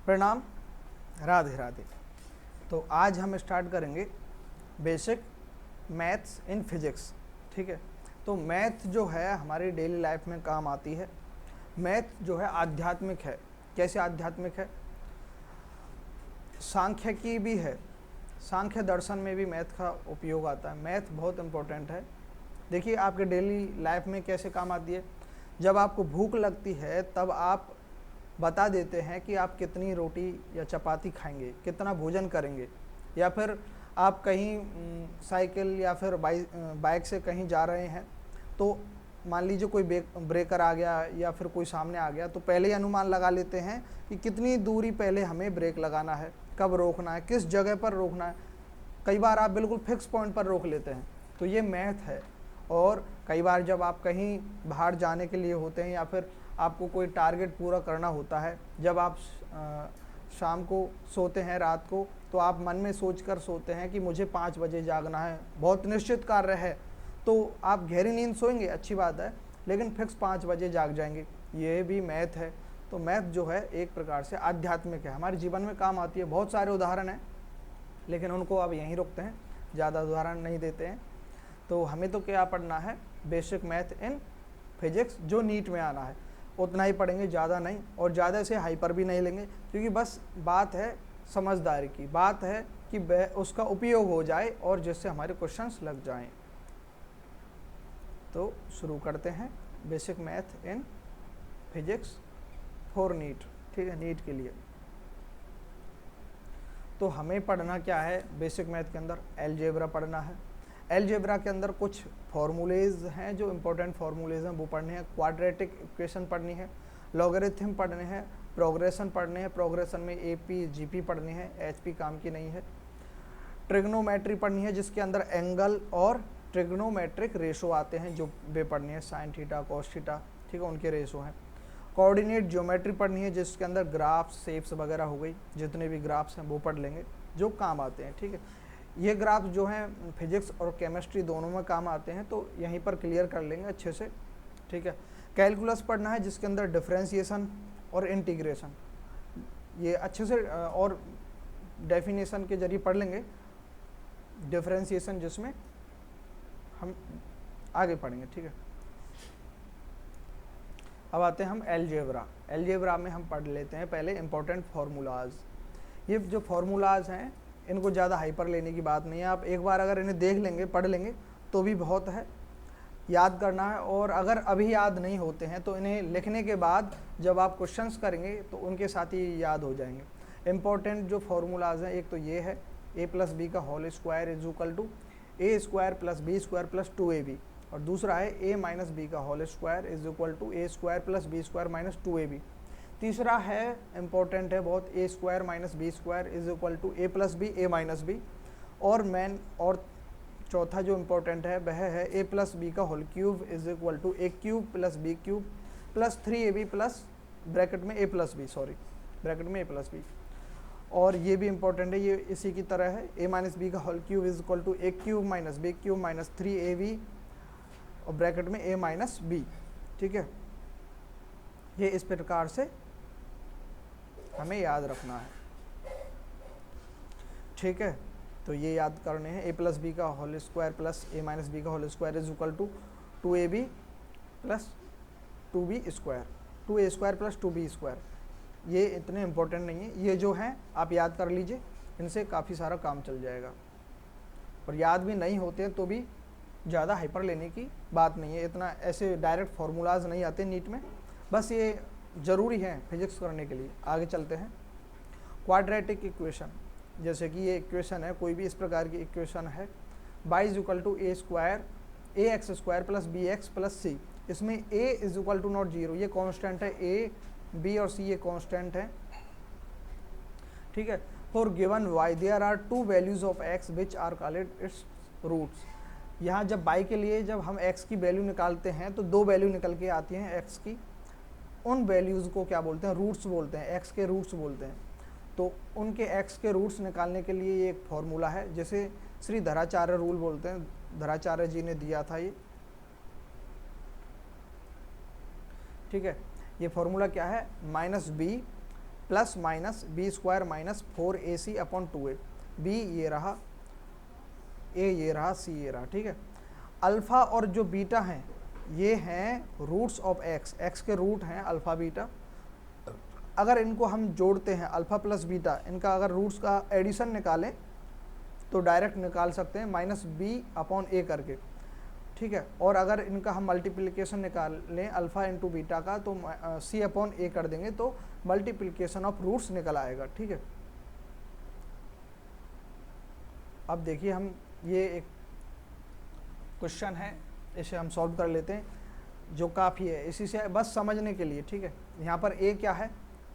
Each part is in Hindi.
प्रणाम, राधे राधे। तो आज हम स्टार्ट करेंगे बेसिक मैथ्स इन फिजिक्स। ठीक है, तो मैथ जो है हमारी डेली लाइफ में काम आती है। मैथ जो है आध्यात्मिक है। कैसे आध्यात्मिक है? सांख्यिकी भी है, सांख्य दर्शन में भी मैथ का उपयोग आता है। मैथ बहुत इम्पोर्टेंट है। देखिए आपके डेली लाइफ में कैसे काम आती है। जब आपको भूख लगती है तब आप बता देते हैं कि आप कितनी रोटी या चपाती खाएंगे, कितना भोजन करेंगे। या फिर आप कहीं साइकिल या फिर बाइक से कहीं जा रहे हैं, तो मान लीजिए कोई ब्रेकर आ गया या फिर कोई सामने आ गया, तो पहले ही अनुमान लगा लेते हैं कि कितनी दूरी पहले हमें ब्रेक लगाना है, कब रोकना है, किस जगह पर रोकना है। कई बार आप बिल्कुल फिक्स पॉइंट पर रोक लेते हैं। तो ये मैथ है। और कई बार जब आप कहीं बाहर जाने के लिए होते हैं या फिर आपको कोई टारगेट पूरा करना होता है, जब आप शाम को सोते हैं रात को, तो आप मन में सोचकर सोते हैं कि मुझे 5 बजे जागना है, बहुत निश्चित कार्य है, तो आप गहरी नींद सोएंगे, अच्छी बात है, लेकिन फिक्स 5 बजे जाग जाएंगे। ये भी मैथ है। तो मैथ जो है एक प्रकार से आध्यात्मिक है, हमारे जीवन में काम आती है। बहुत सारे उदाहरण हैं, लेकिन उनको अब यहीं रोकते हैं, ज़्यादा उदाहरण नहीं देते हैं। तो हमें तो क्या पढ़ना है? बेसिक मैथ इन फिजिक्स, जो नीट में आना है उतना ही पढ़ेंगे, ज़्यादा नहीं। और ज़्यादा से हाइपर भी नहीं लेंगे, क्योंकि बस बात है समझदारी की, बात है कि उसका उपयोग हो जाए और जिससे हमारे क्वेश्चंस लग जाएं। तो शुरू करते हैं basic math in physics for NEET. ठीक है, नीट के लिए तो हमें पढ़ना क्या है? बेसिक मैथ के अंदर अलजेब्रा पढ़ना है। अलजेब्रा के अंदर कुछ फार्मूलेज हैं, जो इम्पोर्टेंट फार्मूलेज हैं वो पढ़ने हैं। क्वाड्रेटिक इक्वेशन पढ़नी है, लॉगरिथम पढ़ने हैं, प्रोग्रेशन पढ़ने हैं। प्रोग्रेशन में एपी जीपी पढ़नी है, एचपी काम की नहीं है। ट्रिग्नोमेट्री पढ़नी है, जिसके अंदर एंगल और ट्रिग्नोमेट्रिक रेशो आते हैं, जो वे पढ़नी है। साइन थीटा, कॉस थीटा, ठीक है, उनके रेशो हैं। कोऑर्डिनेट ज्योमेट्री पढ़नी है, जिसके अंदर ग्राफ्स, शेप्स वगैरह हो गई, जितने भी ग्राफ्स हैं वो पढ़ लेंगे, जो काम आते हैं। ठीक है, ये ग्राफ्स जो हैं फिजिक्स और केमिस्ट्री दोनों में काम आते हैं, तो यहीं पर क्लियर कर लेंगे अच्छे से। ठीक है, कैलकुलस पढ़ना है, जिसके अंदर डिफरेंशिएशन और इंटीग्रेशन, ये अच्छे से और डेफिनेशन के जरिए पढ़ लेंगे। डिफरेंशिएशन जिसमें हम आगे पढ़ेंगे। ठीक है, अब आते हैं हम अलजेब्रा। अलजेब्रा में हम पढ़ लेते हैं पहले इंपॉर्टेंट फार्मूलाज। ये जो फार्मूलाज हैं इनको ज़्यादा हाइपर लेने की बात नहीं है। आप एक बार अगर इन्हें देख लेंगे, पढ़ लेंगे तो भी बहुत है। याद करना है, और अगर अभी याद नहीं होते हैं तो इन्हें लिखने के बाद जब आप क्वेश्चंस करेंगे तो उनके साथ ही याद हो जाएंगे। इंपॉर्टेंट जो फार्मूलाज हैं, एक तो ये है a + b का whole square is equal to a² + b² + 2ab, और दूसरा है a - b का whole square is equal to a² + b² - 2ab। तीसरा है इम्पोर्टेंट है बहुत, a² - b² is equal to a + b a - b। और चौथा जो इम्पोर्टेंट है वह है a + b का whole cube is equal to a³ + b³ + 3ab plus bracket में a + b, सॉरी ब्रैकेट में a + b। और ये भी इम्पोर्टेंट है, ये इसी की तरह है, a - b का whole cube is equal to a³ - b³ - 3ab और ब्रैकेट में a - b। ठीक है, ये इस प्रकार से हमें याद रखना है। ठीक है, तो ये याद करने हैं। a + b का whole square plus a - b का whole square is equal to 2ab + 2b², 2a² + 2b²। ये इतने इम्पोर्टेंट नहीं है, ये जो हैं आप याद कर लीजिए, इनसे काफ़ी सारा काम चल जाएगा। और याद भी नहीं होते हैं तो भी ज़्यादा हाइपर लेने की बात नहीं है। इतना ऐसे डायरेक्ट फार्मूलाज नहीं आते नीट में, बस ये ज़रूरी है फिजिक्स करने के लिए। आगे चलते हैं। क्वाड्रेटिक इक्वेशन, जैसे कि ये इक्वेशन है, कोई भी इस प्रकार की इक्वेशन है, y = ax² + bx + c। इसमें a = नॉट 0, ये कांस्टेंट है, a, b और c ये कांस्टेंट है। ठीक है, for given y there are 2 values of x which are called its roots. यहाँ जब y के लिए जब हम x की वैल्यू निकालते हैं तो 2 वैल्यू निकल के आती हैं x की, उन वैल्यूज़ को क्या बोलते हैं? रूट्स बोलते हैं, x के रूट्स बोलते हैं। तो उनके x के रूट्स निकालने के लिए ये एक फॉर्मूला है, जिसे श्री धराचार्य रूल बोलते हैं। धराचार्य जी ने दिया था ये। ठीक है, ये फॉर्मूला क्या है? -b plus minus b square minus 4ac upon 2a, b ये रहा, ए ये रहा, सी ये रहा, ठीक है। अल्फ़ा और जो बीटा हैं ये हैं रूट्स ऑफ एक्स, एक्स के रूट हैं अल्फ़ा बीटा। अगर इनको हम जोड़ते हैं अल्फ़ा प्लस बीटा, इनका अगर रूट्स का एडिशन निकालें तो डायरेक्ट निकाल सकते हैं माइनस बी अपॉन ए करके, ठीक है। और अगर इनका हम मल्टीप्लिकेशन निकाल लें अल्फ़ा इंटू बीटा का तो सी अपॉन ए कर देंगे तो मल्टीप्लिकेशन ऑफ रूट्स निकल आएगा, ठीक है। अब देखिए हम ये एक क्वेश्चन है, इसे हम सॉल्व कर लेते हैं जो काफ़ी है इसी से बस समझने के लिए, ठीक है। यहाँ पर ए क्या है,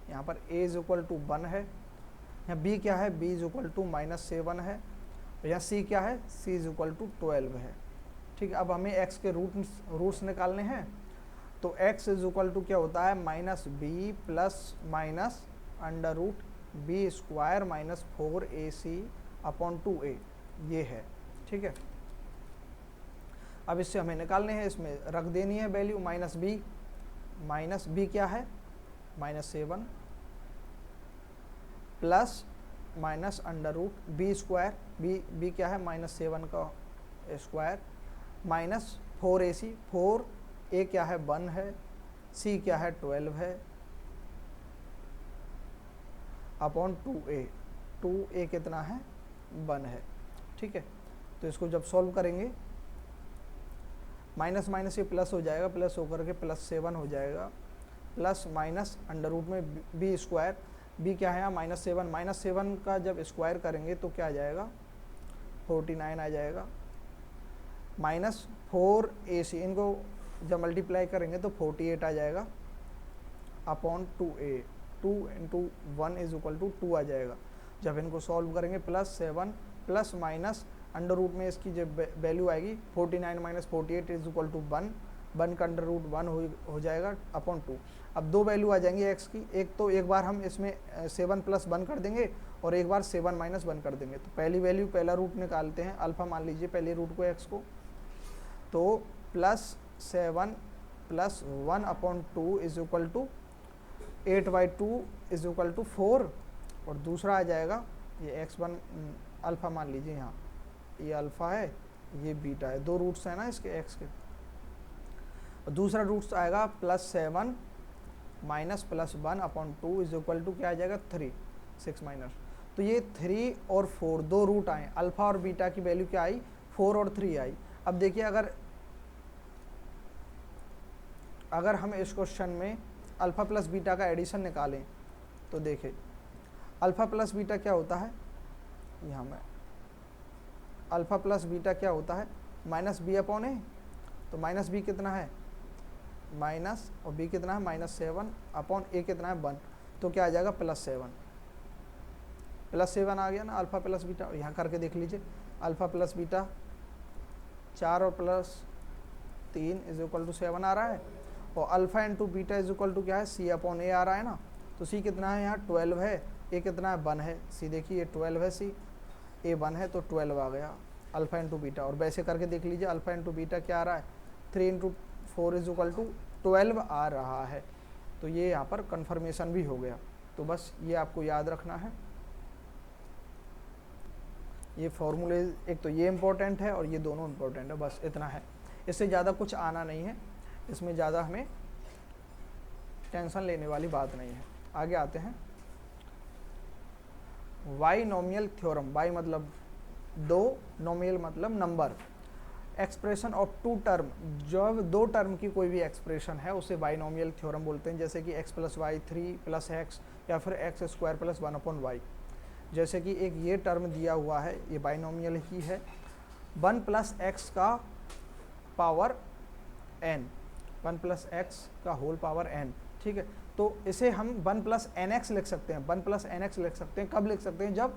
यहाँ पर a इज इक्वल टू 1 है, यहाँ b क्या है, b इज इक्वल टू -7 है, और यहाँ c क्या है, c इज इक्वल टू 12 है, ठीक है। अब हमें x के रूट्स निकालने हैं तो x इज इक्वल टू क्या होता है, -b plus minus under root b square minus 4ac upon 2a, ये है, ठीक है। अब इससे हमें निकालने हैं, इसमें रख देनी है वैल्यू माइनस बी क्या है, -7 plus minus under root b square, b क्या है, -7 का स्क्वायर माइनस 4ac, 4a क्या है 1 है, c क्या है 12 है अपॉन 2a कितना है 1 है, ठीक है। तो इसको जब सॉल्व करेंगे माइनस माइनस ये प्लस हो जाएगा, प्लस होकर के +7 हो जाएगा, प्लस माइनस अंडर रूट में बी स्क्वायर, बी क्या है यहाँ -7 का जब स्क्वायर करेंगे तो क्या आ जाएगा 49 आ जाएगा, माइनस 4ac, इनको जब मल्टीप्लाई करेंगे तो 48 आ जाएगा upon 2a, 2 into 1 is equal to 2 आ जाएगा। जब इनको सॉल्व करेंगे +7 प्लस माइनस अंडर रूट में इसकी जब वैल्यू आएगी 49 माइनस 48 इज इक्वल टू 1 का अंडर रूट 1 हो जाएगा अपॉन 2। अब दो वैल्यू आ जाएंगी x की, एक तो एक बार हम इसमें 7 + 1 कर देंगे और एक बार 7 - 1 कर देंगे। तो पहली वैल्यू पहला रूट निकालते हैं, अल्फ़ा मान लीजिए पहले रूट को x को, तो +7 + 1 upon 2 is equal to 8/2 is equal to 4, और दूसरा आ जाएगा ये x1 अल्फ़ा मान लीजिए, यहाँ ये अल्फ़ा है ये बीटा है, दो रूट्स हैं ना इसके x के, और दूसरा रूट्स आएगा +7 minus +1 upon 2 is equal to क्या आ जाएगा 3, 6 माइनस। तो ये 3 और 4 दो रूट आए, अल्फ़ा और बीटा की वैल्यू क्या आई 4 और 3 आई। अब देखिए अगर हम इस क्वेश्चन में अल्फ़ा प्लस बीटा का एडिशन निकालें तो देखिए अल्फ़ा प्लस बीटा क्या होता है, यहाँ में अल्फ़ा प्लस बीटा क्या होता है -b अपॉन a, तो -b कितना है माइनस, और b कितना है -7 अपॉन a कितना है 1, तो क्या आ जाएगा +7 आ गया ना अल्फ़ा प्लस बीटा। यहाँ करके देख लीजिए अल्फ़ा प्लस बीटा 4 और +3 इज इक्वल टू 7 आ रहा है, और alpha into beta is equal to क्या है c अपॉन a आ रहा है ना, तो c कितना है यहाँ 12 है, a कितना है 1 है, c देखिए 12 है c, a 1 है तो 12 आ गया अल्फ़ा इंटू बीटा। और वैसे करके देख लीजिए अल्फ़ा इंटू बीटा क्या आ रहा है 3 × 4 इज इक्वल टू 12 आ रहा है। तो ये यहाँ पर कन्फर्मेशन भी हो गया। तो बस ये आपको याद रखना है, ये फॉर्मूले, एक तो ये इम्पोर्टेंट है और ये दोनों इम्पोर्टेंट है, बस इतना है, इससे ज़्यादा कुछ आना नहीं है, इसमें ज़्यादा हमें टेंशन लेने वाली बात नहीं है। आगे आते हैं बाइनोमियल थ्योरम, बाई मतलब दो, नोमियल मतलब number. Expression of two term, जब दो टर्म की कोई भी एक्सप्रेशन है उसे बाइनोमियल थ्योरम बोलते हैं, जैसे कि x + y 3 + x या फिर x² + 1/y। जैसे कि एक ये टर्म दिया हुआ है, ये बाइनोमियल ही है, 1 + x का पावर n, 1 + x का होल पावर n, ठीक है। तो इसे हम 1 + nx लिख सकते हैं, 1 + nx लिख सकते हैं। कब लिख सकते हैं, जब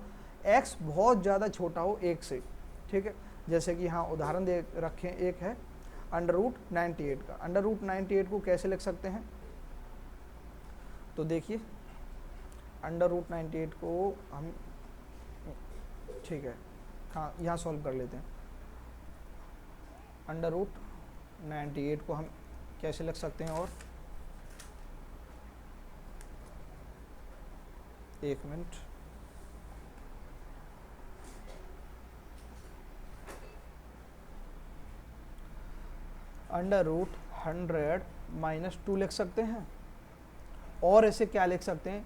x बहुत ज़्यादा छोटा हो 1 से, ठीक है। जैसे कि यहाँ उदाहरण दे रखें, एक है √98 का, √98 को कैसे लिख सकते हैं, तो देखिए √98 को हम, ठीक है, हाँ यहाँ सॉल्व कर लेते हैं। √98 को हम कैसे लिख सकते हैं, और एक मिनट, अंडर रूट 100 माइनस 2 लिख सकते हैं, और इसे क्या लिख सकते हैं,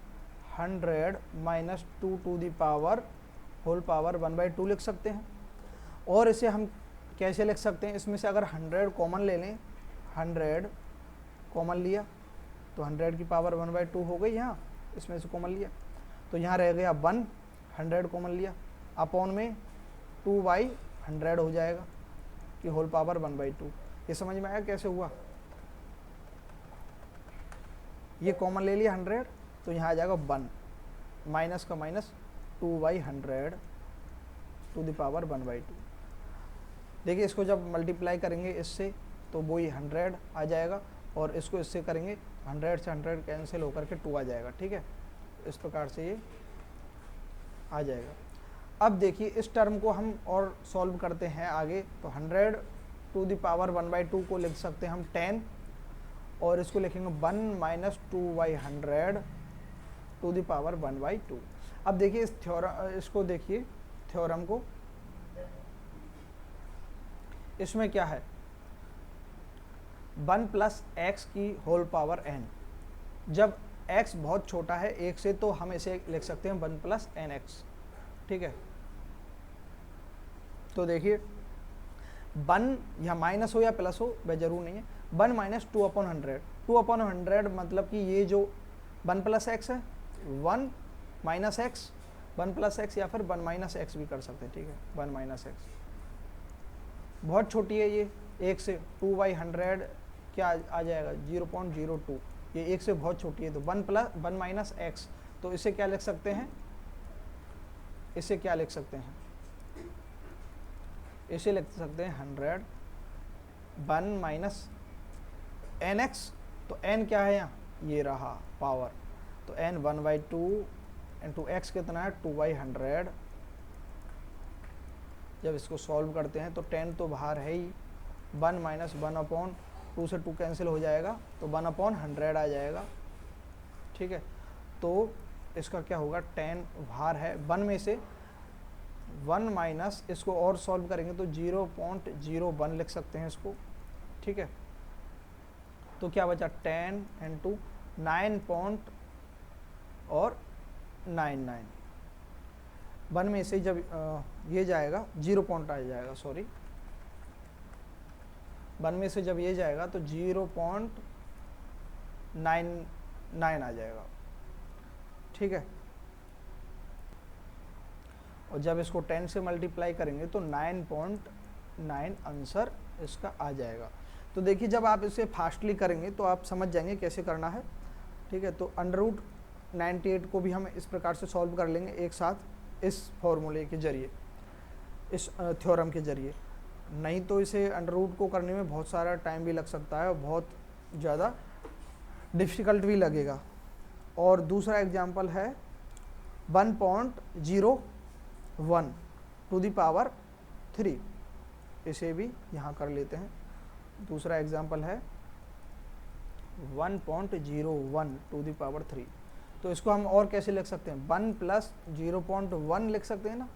100 minus 2 to the power whole power 1/2 लिख सकते हैं। और इसे हम कैसे लिख सकते हैं, इसमें से अगर 100 कॉमन ले लें, 100 कॉमन लिया तो 100 की पावर 1/2 हो गई, यहाँ इसमें से कॉमन लिया तो यहाँ रह गया 1, 100 कॉमन लिया, अपॉन में 2/100 हो जाएगा कि होल पावर 1/2। ये समझ में आया कैसे हुआ, ये कॉमन ले लिया 100 तो यहाँ आ जाएगा 1, माइनस का माइनस 2/100 टू द पावर 1/2। देखिए इसको जब मल्टीप्लाई करेंगे इससे तो वही 100 आ जाएगा, और इसको इससे करेंगे 100 से 100 कैंसिल होकर के 2 आ जाएगा। ठीक है, इस प्रकार से ये आ जाएगा। अब देखिए इस टर्म को हम और सॉल्व करते हैं आगे, तो 100 टू द पावर 1/2 को लिख सकते हैं हम 10, और इसको लिखेंगे 1 माइनस 2/100 टू द पावर 1/2। अब देखिए इस इसको देखिए थ्योरम को, इसमें क्या है 1 प्लस एक्स की होल पावर n। जब x बहुत छोटा है 1 से तो हम इसे लिख सकते हैं 1 प्लस एन एक्स। ठीक है, तो देखिए 1 यहाँ माइनस हो या प्लस हो वह जरूर नहीं है, 1 माइनस 2/100, 2/100 मतलब कि ये जो 1 प्लस एक्स है 1 माइनस एक्स, 1 प्लस एक्स या फिर 1 माइनस एक्स भी कर सकते हैं। ठीक है, 1 माइनस एक्स बहुत छोटी है ये 1 से, 2/100 क्या आ जाएगा 0.02, ये 1 से बहुत छोटी है, तो 1 माइनस एक्स, तो इसे क्या लिख सकते हैं, इसे क्या लिख सकते हैं, इसे लिख सकते हैं 100 1 माइनस एन एक्स, तो n क्या है यहाँ, ये रहा पावर, तो n 1/2 इंटू एक्स कितना है 2/100। जब इसको सॉल्व करते हैं तो 10 तो बाहर है ही, 1 माइनस 1/2 से 2 कैंसिल हो जाएगा तो 1/100 आ जाएगा। ठीक है, तो इसका क्या होगा 10 बाहर है, 1 में से 1 माइनस, इसको और सॉल्व करेंगे तो 0.01 लिख सकते हैं इसको। ठीक है, तो क्या बचा 10 इंटू 9.99, 1 में से जब ये जाएगा 0 पॉइंट आ जाएगा, सॉरी 1 में से जब ये जाएगा तो 0.99 आ जाएगा। ठीक है, और जब इसको 10 से मल्टीप्लाई करेंगे तो 9.9 आंसर इसका आ जाएगा। तो देखिए जब आप इसे फास्टली करेंगे तो आप समझ जाएंगे कैसे करना है। ठीक है, तो अंडर रूट 98 को भी हम इस प्रकार से सॉल्व कर लेंगे एक साथ इस फॉर्मूले के जरिए, इस थ्योरम के जरिए, नहीं तो इसे अंडर रूट को करने में बहुत सारा टाइम भी लग सकता है और बहुत ज़्यादा डिफ़िकल्ट भी लगेगा। और दूसरा एग्जांपल है 1.01 टू द पावर 3, इसे भी यहाँ कर लेते हैं। दूसरा एग्जांपल है 1.01 टू द पावर 3, तो इसको हम और कैसे लिख सकते हैं, 1 प्लस 0.1 लिख सकते हैं ना,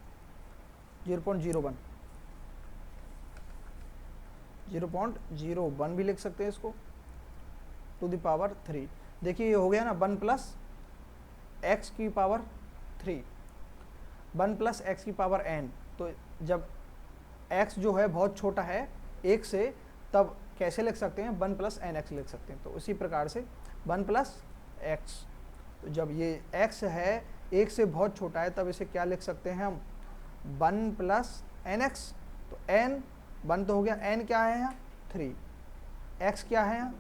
0.01 भी लिख सकते हैं इसको टू द पावर 3। देखिए ये हो गया ना 1 प्लस एक्स की पावर 3, 1 प्लस एक्स की पावर n। तो जब x जो है बहुत छोटा है 1 से, तब कैसे लिख सकते हैं 1 प्लस एन एक्स लिख सकते हैं। तो उसी प्रकार से 1 प्लस एक्स, तो जब ये x है 1 से बहुत छोटा है तब इसे क्या लिख सकते हैं हम 1 प्लस एन एक्स। तो n 1 तो हो गया, n क्या है यहाँ 3, x क्या है यहाँ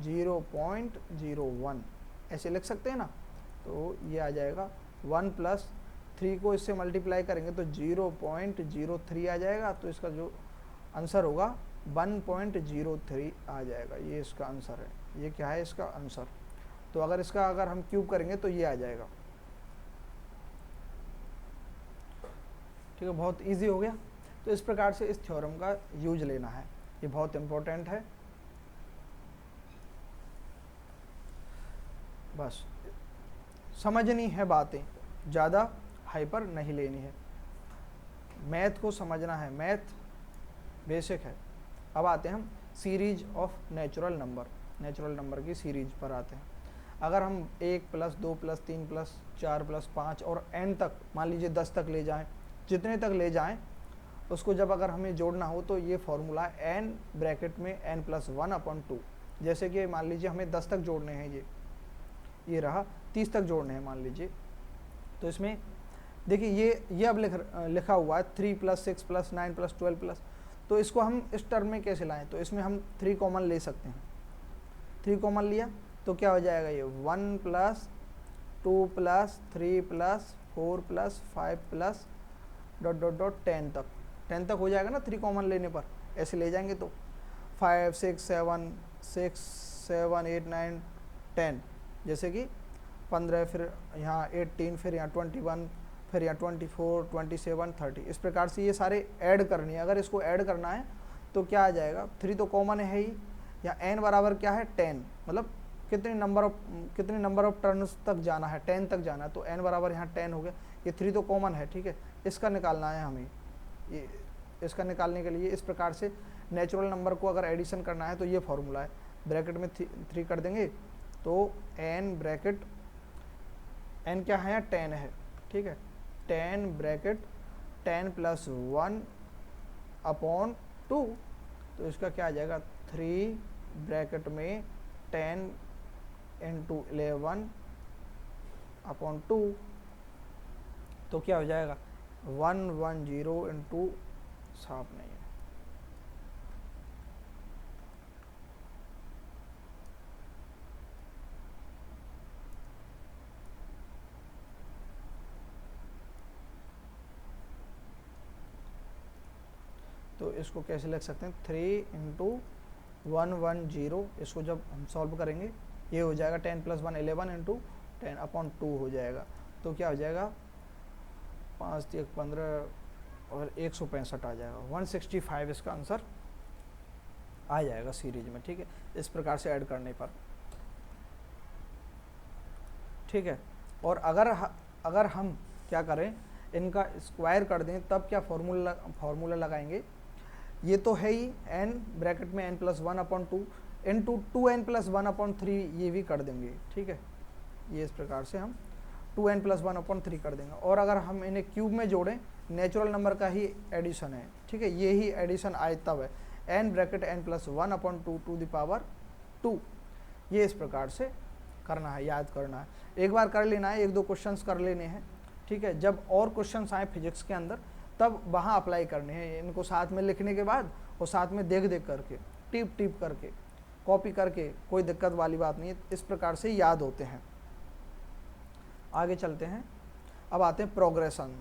0.01, ऐसे लिख सकते हैं ना। तो ये आ जाएगा 1 प्लस 3 को इससे मल्टीप्लाई करेंगे तो 0.03 आ जाएगा, तो इसका जो आंसर होगा 1.03 आ जाएगा। ये इसका आंसर है, ये क्या है इसका आंसर। तो अगर हम क्यूब करेंगे तो ये आ जाएगा। ठीक है, बहुत इजी हो गया। तो इस प्रकार से इस थ्योरम का यूज लेना है, ये बहुत इम्पोर्टेंट है। बस समझनी है बातें, ज़्यादा हाइपर नहीं लेनी है, मैथ को समझना है, मैथ बेसिक है। अब आते हैं हम series of natural number, natural number की सीरीज पर आते हैं। अगर हम 1 प्लस 2 प्लस 3 प्लस 4 प्लस 5 और n तक, मान लीजिए 10 तक ले जाएं, जितने तक ले जाएं उसको जब अगर हमें जोड़ना हो तो ये फॉर्मूला है n ब्रैकेट में n प्लस 1/2। जैसे कि मान लीजिए हमें 10 तक जोड़ने हैं, ये रहा 30 तक जोड़ने हैं मान लीजिए, तो इसमें देखिए ये अब लिखा हुआ है 3 प्लस 6 प्लस 9 प्लस 12 प्लस, तो इसको हम इस टर्म में कैसे लाएं, तो इसमें हम 3 कॉमन ले सकते हैं। 3 कॉमन लिया तो क्या हो जाएगा, ये 1 plus 2 plus 3 plus 4 plus 5 plus dot dot dot 10 तक हो जाएगा ना 3 कॉमन लेने पर। ऐसे ले जाएंगे तो 5 6 7 8 9 10, जैसे कि 15, फिर यहाँ 18, फिर यहाँ 21, फिर यहाँ 24 27 30, इस प्रकार से ये सारे ऐड करनी है। अगर इसको ऐड करना है तो क्या आ जाएगा, 3 तो कॉमन है ही, या n बराबर क्या है 10, मतलब कितने नंबर ऑफ टर्न्स तक जाना है, 10 तक जाना है, तो n बराबर यहाँ 10 हो गया। ये 3 तो कॉमन है, ठीक है, इसका निकालना है हमें। ये इसका निकालने के लिए इस प्रकार से नेचुरल नंबर को अगर एडिशन करना है तो ये फॉर्मूला है, ब्रैकेट में 3 कर देंगे तो n ब्रैकेट, n क्या है, 10 है, ठीक है, 10 ब्रैकेट 10 प्लस 1/2, तो इसका क्या आ जाएगा 3 ब्रैकेट में 10 इंटू 11/2, तो क्या हो जाएगा 110 इंटू, साफ नहीं है, तो इसको कैसे लिख सकते हैं 3 इंटू 110, इसको जब हम सॉल्व करेंगे ये हो जाएगा 10 प्लस 1 11 इंटू 10/2 हो जाएगा, तो क्या हो जाएगा 5 3 15 और 165 आ जाएगा, 165 इसका आंसर आ जाएगा सीरीज में, ठीक है, इस प्रकार से ऐड करने पर, ठीक है। और अगर हम क्या करें, इनका स्क्वायर कर दें तब क्या फॉर्मूला लगाएंगे, ये तो है ही n ब्रैकेट में n plus 1/2 into 2n plus 1/3, ये भी कर देंगे, ठीक है, ये इस प्रकार से हम 2n प्लस 1/3 कर देंगे। और अगर हम इन्हें क्यूब में जोड़ें, नेचुरल नंबर का ही एडिशन है, ठीक है, ये ही एडिशन आए तब है, n bracket n plus 1/2 to the power 2, ये इस प्रकार से करना है, याद करना है, एक बार कर लेना है, 1-2 क्वेश्चंस कर लेने हैं, ठीक है। जब और क्वेश्चंस आए फिजिक्स के अंदर तब वहाँ अप्लाई करने हैं, इनको साथ में लिखने के बाद और साथ में देख करके टिप करके कॉपी करके, कोई दिक्कत वाली बात नहीं है, इस प्रकार से याद होते हैं। आगे चलते हैं, अब आते हैं प्रोग्रेशन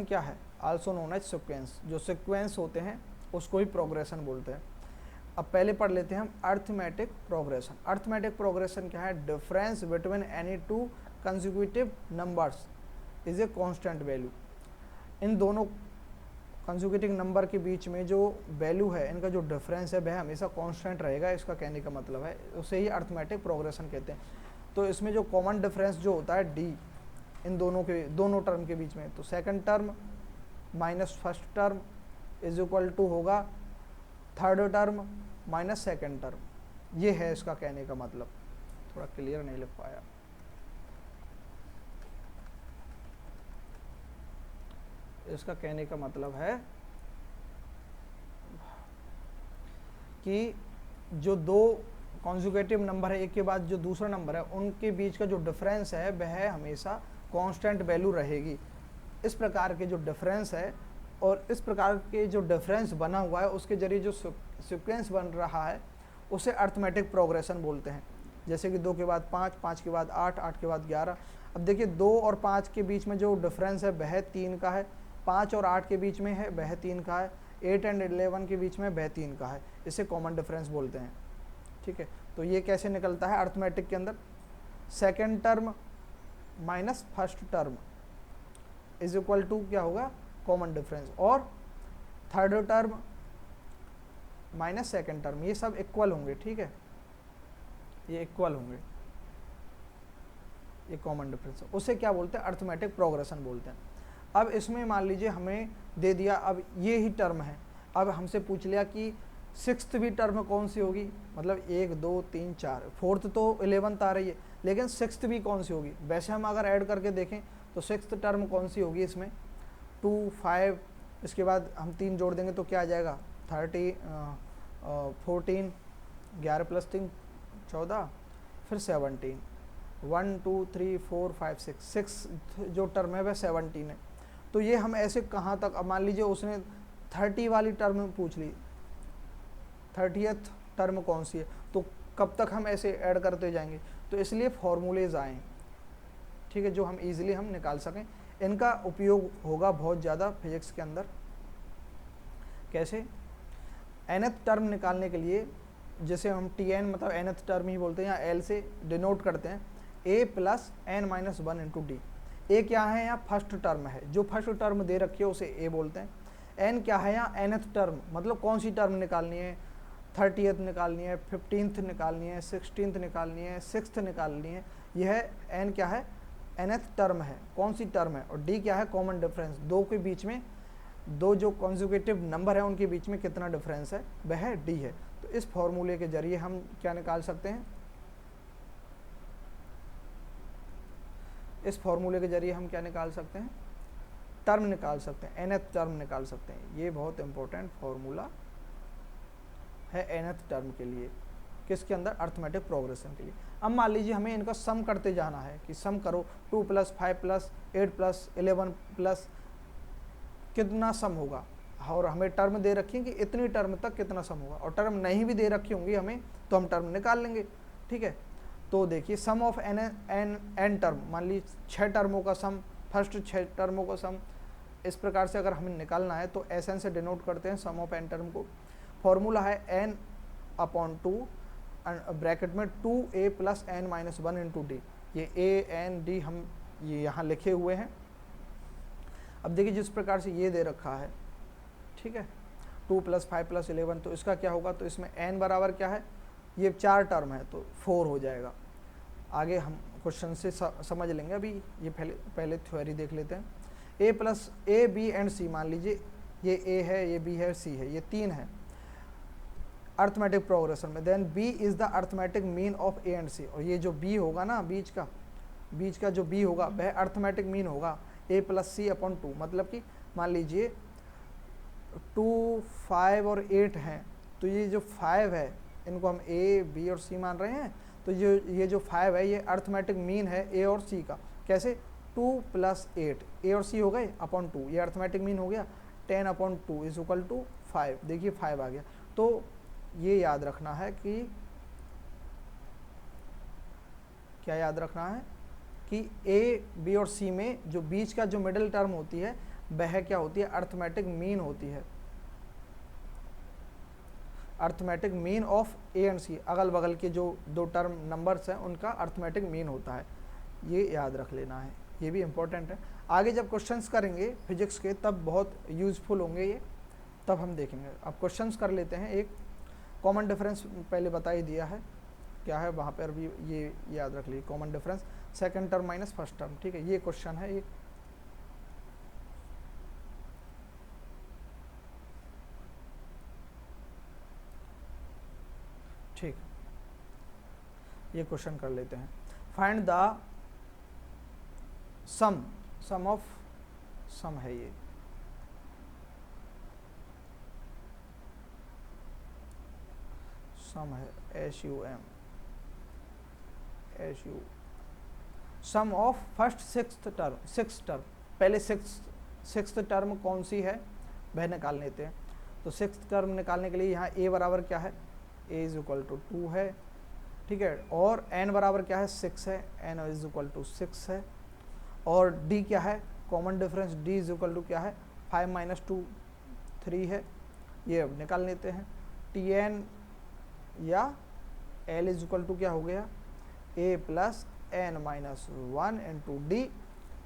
क्या है, आल्सो नोन एज सीक्वेंस, जो सीक्वेंस होते हैं उसको ही प्रोग्रेशन बोलते हैं। अब पहले पढ़ लेते हैं हम अर्थमेटिक प्रोग्रेशन क्या है, difference between any 2 consecutive numbers is a constant value, इन दोनों कंसेक्यूटिव नंबर के बीच में जो वैल्यू है, इनका जो डिफरेंस है वह हमेशा कांस्टेंट रहेगा, इसका कहने का मतलब है, उसे ही अर्थमेटिक प्रोग्रेशन कहते हैं। तो इसमें जो कॉमन डिफरेंस जो होता है डी, इन दोनों टर्म के बीच में, तो second term minus first term is equal to होगा third term minus second term, ये है इसका कहने का मतलब, थोड़ा क्लियर नहीं लिख पाया। इसका कहने का मतलब है कि जो दो कॉन्जुगेटिव नंबर है, एक के बाद जो दूसरा नंबर है, उनके बीच का जो डिफरेंस है वह हमेशा कांस्टेंट वैल्यू रहेगी। इस प्रकार के जो डिफरेंस है और इस प्रकार के जो डिफरेंस बना हुआ है उसके जरिए जो सीक्वेंस बन रहा है उसे अर्थमेटिक प्रोग्रेशन बोलते हैं। जैसे कि 2 के बाद 5, 5 के बाद 8, 8 के बाद 11। अब देखिए 2 और 5 के बीच में जो डिफरेंस है वह 3 का है, 5 और 8 के बीच में है वह 3 का है, 8 एंड 11 के बीच में वह 3 का है, इसे कॉमन डिफरेंस बोलते हैं, ठीक है। तो ये कैसे निकलता है अर्थमेटिक के अंदर, second term minus first term is equal to क्या होगा कॉमन डिफरेंस, और third term minus second term, ये सब इक्वल होंगे, ठीक है, ये इक्वल होंगे, ये कॉमन डिफरेंस है, उसे क्या बोलते हैं, अर्थमेटिक प्रोग्रेशन बोलते हैं। अब इसमें मान लीजिए हमें दे दिया, अब ये ही टर्म है, अब हमसे पूछ लिया कि सिक्स्थ भी टर्म कौन सी होगी, मतलब 1 2 3 4, फोर्थ तो 11th आ रही है, लेकिन सिक्स्थ भी कौन सी होगी। वैसे हम अगर ऐड करके देखें तो सिक्स्थ टर्म कौन सी होगी इसमें, 2 5, इसके बाद हम 3 जोड़ देंगे तो क्या आ जाएगा 30 14, 11 + 3 14, फिर 17, 1 2 3 4 5 6, 6 जो टर्म है वह 17 है। तो ये हम ऐसे कहाँ तक, अब मान लीजिए उसने 30 वाली टर्म पूछ ली, 30th टर्म कौन सी है, तो कब तक हम ऐसे ऐड करते जाएंगे। तो इसलिए फॉर्मूलेज आए, ठीक है, जो हम इजीली हम निकाल सकें। इनका उपयोग होगा बहुत ज़्यादा फिजिक्स के अंदर। कैसे, nth टर्म निकालने के लिए, जैसे हम Tn मतलब nth टर्म ही बोलते हैं, या L से डिनोट करते हैं, a + n - 1 × d। a क्या है, यहाँ फर्स्ट टर्म है, जो फर्स्ट टर्म दे रखी है उसे a बोलते हैं। n क्या है, यहाँ nth टर्म, मतलब कौन सी टर्म निकालनी है, 30th निकालनी है, 15th निकालनी है, 16th निकालनी है, 6th निकालनी है। यह n क्या है, nth टर्म है, कौन सी टर्म है। और d क्या है, कॉमन डिफरेंस, दो के बीच में, दो जो कॉन्जुगेटिव नंबर है उनके बीच में कितना डिफरेंस है, वह d है। तो इस फॉर्मूले के जरिए हम क्या निकाल सकते हैं, इस फॉर्मूले के जरिए हम क्या निकाल सकते हैं, टर्म निकाल सकते हैं, nth टर्म निकाल सकते हैं। ये बहुत इंपॉर्टेंट फॉर्मूला है nth टर्म के लिए, किसके अंदर, अर्थमेटिक प्रोग्रेशन के लिए। अब मान लीजिए हमें इनका सम करते जाना है, कि सम करो 2 + 5 + 8 + 11 + कितना सम होगा, और हमें टर्म दे रखी है कि इतनी टर्म तक कितना सम होगा, और टर्म नहीं भी दे रखी होंगी हमें तो हम टर्म निकाल लेंगे, ठीक है। तो देखिए सम ऑफ n टर्म, मान लीजिए 6 टर्मों का सम, फर्स्ट 6 टर्मों का सम, इस प्रकार से अगर हमें निकालना है तो Sn से डिनोट करते हैं सम ऑफ n टर्म को। फॉर्मूला है n/2 ब्रैकेट में 2a + n - 1 × d। ये a n d हम ये यहाँ लिखे हुए हैं। अब देखिए जिस प्रकार से ये दे रखा है, ठीक है, 2 + 5 + 11, तो इसका क्या होगा, तो इसमें n बराबर क्या है, ये 4 टर्म है तो 4 हो जाएगा। आगे हम क्वेश्चन से समझ लेंगे, अभी ये पहले थ्योरी देख लेते हैं। a b एंड c, मान लीजिए ये a है, ये b है, c है, ये 3 है अर्थमेटिक प्रोग्रेशन में। Then b is the arithmetic mean of a and c, और ये जो b होगा ना, बीच का जो b होगा वह अर्थमेटिक मीन होगा a + c/2। मतलब कि मान लीजिए 2 5 और 8 हैं, तो ये जो 5 है इनको हम a b और c मान रहे हैं, तो ये जो 5 है ये अर्थमेटिक मीन है a और c का। कैसे, 2 + 8, a और c हो गए /2, ये अर्थमेटिक मीन हो गया, 10/2 = 5। देखिए 5 आ गया। तो ये याद रखना है कि क्या याद रखना है कि a b और c में जो बीच का जो मिडिल टर्म होती है वह क्या होती है, अर्थमेटिक मीन होती है, arithmetic mean of a and c। अगल बगल के जो दो टर्म नंबर्स हैं उनका अर्थमेटिक मीन होता है, ये याद रख लेना है, ये भी इम्पोर्टेंट है। आगे जब क्वेश्चंस करेंगे फिजिक्स के तब बहुत यूज़फुल होंगे ये, तब हम देखेंगे। अब क्वेश्चंस कर लेते हैं। एक कॉमन डिफरेंस पहले बता ही दिया है क्या है, वहाँ पर भी ये याद रख लीजिए, common difference second term minus first term, ठीक है, ये क्वेश्चन है एक। ठीक, ये क्वेश्चन कर लेते हैं। Find the sum of, sum है ये, सम है SUM, sum of first sixth term. पहले सिक्स्थ टर्म कौन सी है वह निकाल लेते हैं। तो सिक्स्थ टर्म निकालने के लिए यहाँ a बराबर क्या है, a = 2 है, ठीक है, और n बराबर क्या है, 6 है, n = 6 है, और d क्या है, कॉमन डिफरेंस d = क्या है, 5 - 2 3 है। ये अब निकाल लेते हैं। Tn या L = क्या हो गया, a + n - 1 × d।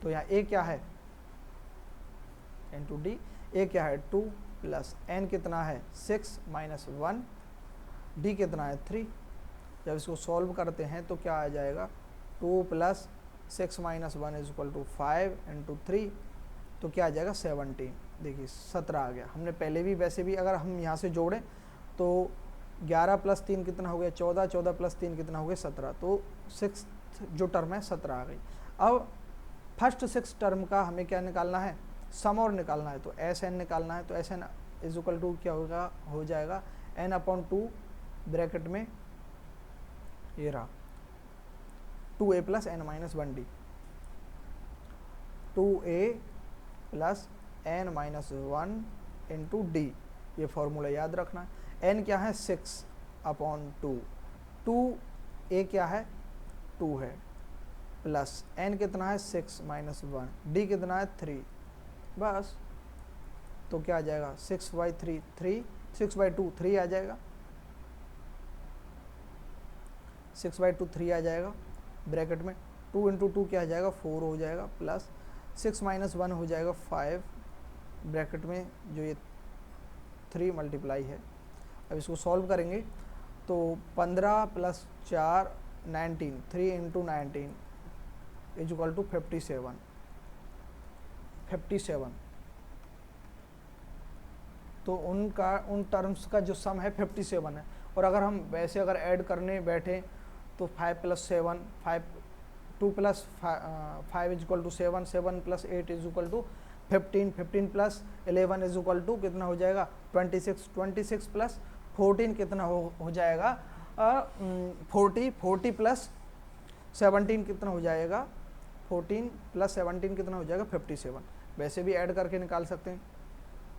तो यहाँ a क्या है, × d, a क्या है 2 + n कितना है 6 - 1, d कितना है 3, जब इसको सॉल्व करते हैं तो क्या आ जाएगा, 2 + 6 - 1 = 5 × 3, तो क्या आ जाएगा 17। देखिए 17 आ गया। हमने पहले भी वैसे भी अगर हम यहाँ से जोड़ें तो 11 + 3 कितना हो गया 14, 14 + 3 कितना हो गया 17, तो 6 जो टर्म है 17 आ गई। अब फर्स्ट 6 टर्म का हमें क्या निकालना है, सम और निकालना है, तो Sn निकालना है। तो Sn = क्या होगा, हो जाएगा n/2 ब्रैकेट में ये रहा 2a + n - 1d, 2a + n - 1 × d, ये फॉर्मूला याद रखना है। n क्या है 6/2, 2a क्या है 2 है, प्लस n कितना है 6 - 1, d कितना है 3, बस। तो क्या आ जाएगा 6/3 3, 6/2 3 आ जाएगा, 6/2 3 आ जाएगा ब्रैकेट में 2 × 2 क्या आ जाएगा 4 हो जाएगा, प्लस 6 - 1 हो जाएगा 5 ब्रैकेट में जो ये 3 मल्टीप्लाई है। अब इसको सॉल्व करेंगे तो 15 + 4 19, 3 × 19 = 57, 57। तो उन टर्म्स का जो सम है 57 है। और अगर हम वैसे अगर ऐड करने बैठे तो 5 + 7 5, 2 + 5 = 7, 7 + 8 = 15, 15 + 11 = कितना हो जाएगा 26, 26 + 14 कितना हो जाएगा 40, 40 + 17 कितना हो जाएगा 14 + 17 कितना हो जाएगा 57। वैसे भी ऐड करके निकाल सकते हैं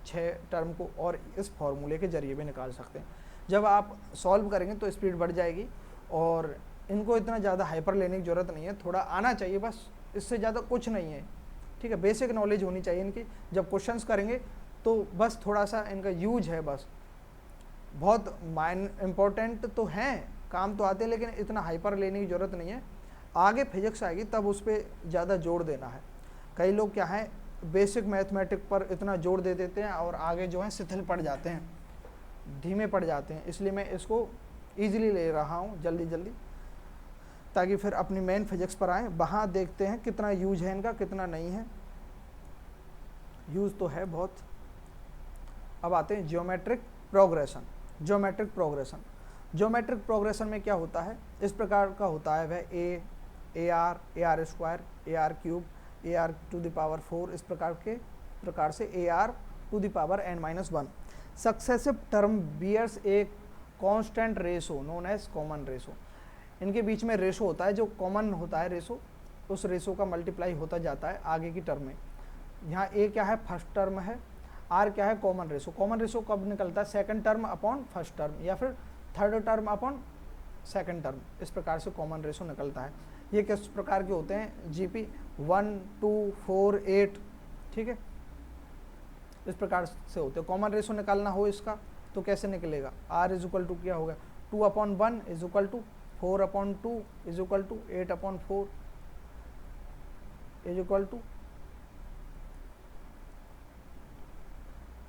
6 टर्म को, और इस फॉर्मूले के जरिए भी निकाल सकते हैं। जब आप सॉल्व करेंगे तो स्पीड बढ़ जाएगी, और इनको इतना ज़्यादा हाइपर लेने की ज़रूरत नहीं है, थोड़ा आना चाहिए बस, इससे ज़्यादा कुछ नहीं है। ठीक है, बेसिक नॉलेज होनी चाहिए इनकी। जब क्वेश्चंस करेंगे तो बस थोड़ा सा इनका यूज है, बस बहुत इम्पोर्टेंट तो हैं, काम तो आते हैं, लेकिन इतना हाइपर लेने की ज़रूरत नहीं है। आगे फिजिक्स आएगी तब उस पर ज़्यादा जोर देना है। कई लोग क्या है बेसिक मैथमेटिक पर इतना जोर दे देते हैं और आगे जो है शिथिल पड़ जाते हैं, धीमे पड़ जाते हैं। इसलिए मैं इसको ईजिली ले रहा हूँ जल्दी जल्दी, ताकि फिर अपनी मेन फिजिक्स पर आएँ, वहाँ देखते हैं कितना यूज है इनका कितना नहीं है। यूज तो है बहुत। अब आते हैं geometric progression. Geometric progression, geometric progression में क्या होता है, इस प्रकार का होता है वह AR, AR², AR³ AR⁴ इस प्रकार से AR⁴n-1 successive term bears a constant ratio known as common ratio. इनके बीच में रेशो होता है, जो कॉमन होता है रेशो, उस रेशो का मल्टीप्लाई होता जाता है आगे की टर्म में। यहाँ A क्या है फर्स्ट टर्म है, R क्या है कॉमन रेशो। कॉमन रेशो कब निकलता है, second term upon first term, या फिर third term upon second term, इस प्रकार से कॉमन रेशो निकलता है। ये किस प्रकार के होते हैं, GP 1, 2, 4, 8, ठीक है, इस प्रकार से होते हैं। कॉमन रेशो निकालना हो इसका तो कैसे निकलेगा, R = क्या होगा 2/1 = 4/2 = 8/4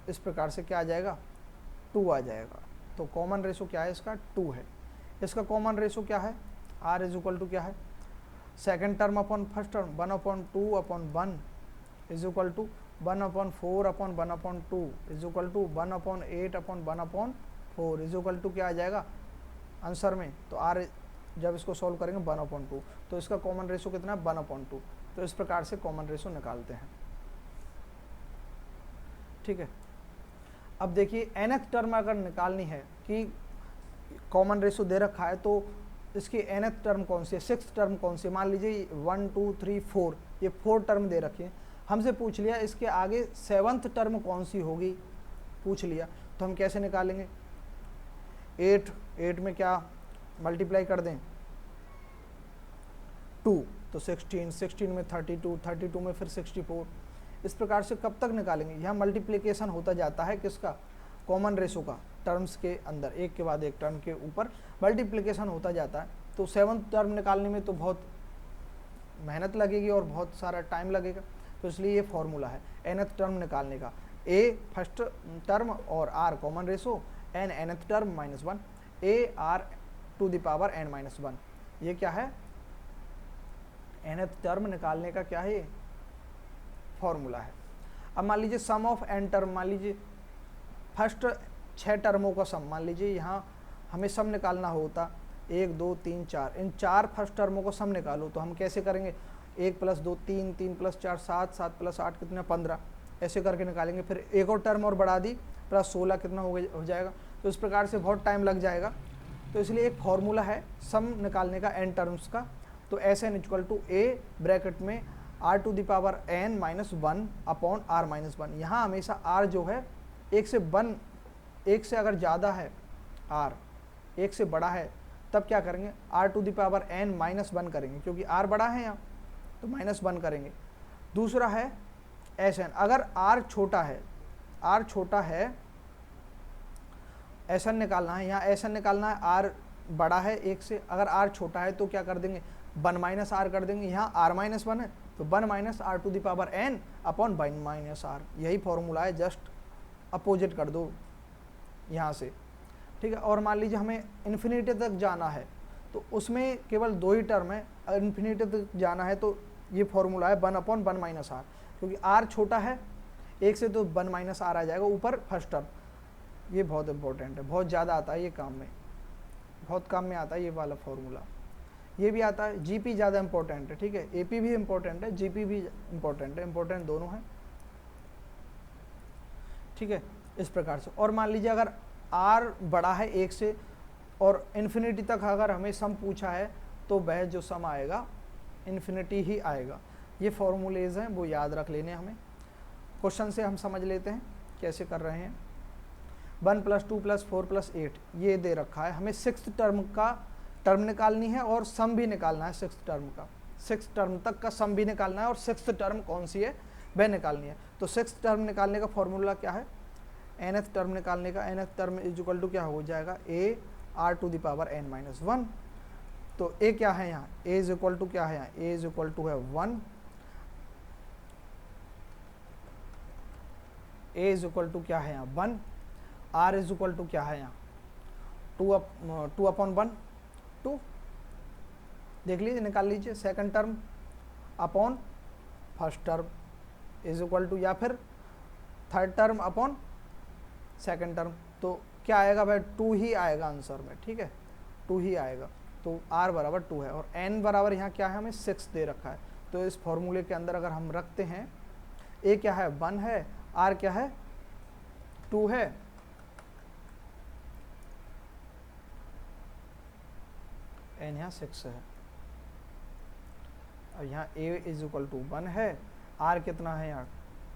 इस प्रकार से क्या आ जाएगा 2 आ जाएगा। तो कॉमन रेशो क्या है इसका 2 है। इसका कॉमन रेशो क्या है, R = क्या है second term upon first term 1/2/1 = 1/4/1/2 = 1/8/1/4 क्या आ जाएगा आंसर में। तो R जब इसको सॉल्व करेंगे 1/2, तो इसका कॉमन रेशो कितना है 1/2। तो इस प्रकार से कॉमन रेशो निकालते हैं। ठीक है, अब देखिए nth टर्म अगर निकालनी है कि कॉमन रेशो दे रखा है तो इसकी nth टर्म कौन सी है, 6th टर्म कौन सी, मान लीजिए 1, 2, 3, 4, ये 4 टर्म दे रखी है। हमसे पूछ लिया इसके आगे 7th टर्म कौन सी होगी, पूछ लिया, तो हम कैसे निकालेंगे। 8 में क्या मल्टीप्लाई कर दें 2, तो 16, 16 में 32, 32 में फिर 64। इस प्रकार से कब तक निकालेंगे, यहाँ मल्टीप्लिकेशन होता जाता है किसका, कॉमन रेशो का, टर्म्स के अंदर एक के बाद एक टर्म के ऊपर मल्टीप्लिकेशन होता जाता है। तो 7th टर्म निकालने में तो बहुत मेहनत लगेगी और बहुत सारा टाइम लगेगा, तो इसलिए ये फॉर्मूला है nth टर्म निकालने का। A फर्स्ट टर्म और R common ratio, n nth term -1, AR to the power n minus 1। ये क्या है, nth टर्म निकालने का क्या है, फॉर्मूला है। अब मान लीजिए सम ऑफ n टर्म, मान लीजिए फर्स्ट 6 टर्मों का सम, मान लीजिए यहाँ हमें सम निकालना होता 1 2 3 4, इन 4 फर्स्ट टर्मों को सम निकालो तो हम कैसे करेंगे, 1 + 2 3, 3 + 4 7, 7 + 8 कितना 15, ऐसे करके निकालेंगे। फिर एक और टर्म और बढ़ा दी प्लस 16 कितना हो जाएगा। तो इस प्रकार से बहुत टाइम लग जाएगा। तो इसलिए एक फॉर्मूला है सम निकालने का n टर्म्स का। तो Sn = a ब्रैकेट में r to the power n minus 1 upon r minus 1। यहाँ हमेशा r जो है एक से अगर ज़्यादा है r, एक से बड़ा है, तब क्या करेंगे, r to the power n minus 1 करेंगे, क्योंकि r बड़ा है यहाँ तो -1 करेंगे। दूसरा है Sn, अगर r छोटा है Sn निकालना है, यहाँ Sn निकालना है, r बड़ा है 1 से, अगर r छोटा है तो क्या कर देंगे, 1 - r कर देंगे। यहाँ r - 1 है तो 1 - r to the power n upon 1 - r, यही फॉर्मूला है, जस्ट अपोजिट कर दो यहाँ से, ठीक है। और मान लीजिए हमें इन्फिनिटी तक जाना है तो उसमें केवल 2 ही टर्म है, अगर इन्फिनिटी तक जाना है तो ये फॉर्मूला है 1/1 - r, क्योंकि r छोटा है 1 से तो 1 - r आ जाएगा ऊपर फर्स्ट टर्म। ये बहुत इंपॉर्टेंट है, बहुत ज़्यादा आता है ये काम में, बहुत काम में आता है ये वाला फॉर्मूला। ये भी आता है, जीपी ज़्यादा इंपॉर्टेंट है, ठीक है, एपी भी इंपॉर्टेंट है, जीपी भी इंपॉर्टेंट है, इंपॉर्टेंट दोनों हैं, ठीक है, इस प्रकार से। और मान लीजिए अगर r बड़ा है 1 से और इन्फिनिटी तक अगर हमें सम पूछा है तो वह जो सम आएगा इन्फिनिटी ही आएगा। ये फॉर्मूलेज हैं, वो याद रख लेने हमें। क्वेश्चन से हम समझ लेते हैं कैसे कर रहे हैं। 1 + 2 + 4 + 8 ये दे रखा है, हमें 6th टर्म का टर्म निकालनी है और सम भी निकालना है 6th टर्म का, 6th टर्म तक का सम भी निकालना है और 6th टर्म कौन सी है वह निकालनी है। तो 6th टर्म निकालने का फॉर्मूला क्या है, nth टर्म निकालने का, nth टर्म = क्या हो जाएगा, a r to the power n minus 1। तो a क्या है यहाँ, a = क्या है यहाँ, a = है 1, a = क्या है यहाँ 1, r = क्या है यहाँ 2/1 2, देख लीजिए निकाल लीजिए, second term upon first term = या फिर third term upon second term. तो क्या आएगा भाई, 2 ही आएगा आंसर में, ठीक है, 2 ही आएगा। तो r = 2 है और n बराबर यहाँ क्या है, हमें 6 दे रखा है। तो इस फॉर्मूले के अंदर अगर हम रखते हैं, a क्या है 1 है, r क्या है 2 है, n यहाँ 6 है, और यहाँ a = 1 है, r कितना है यहाँ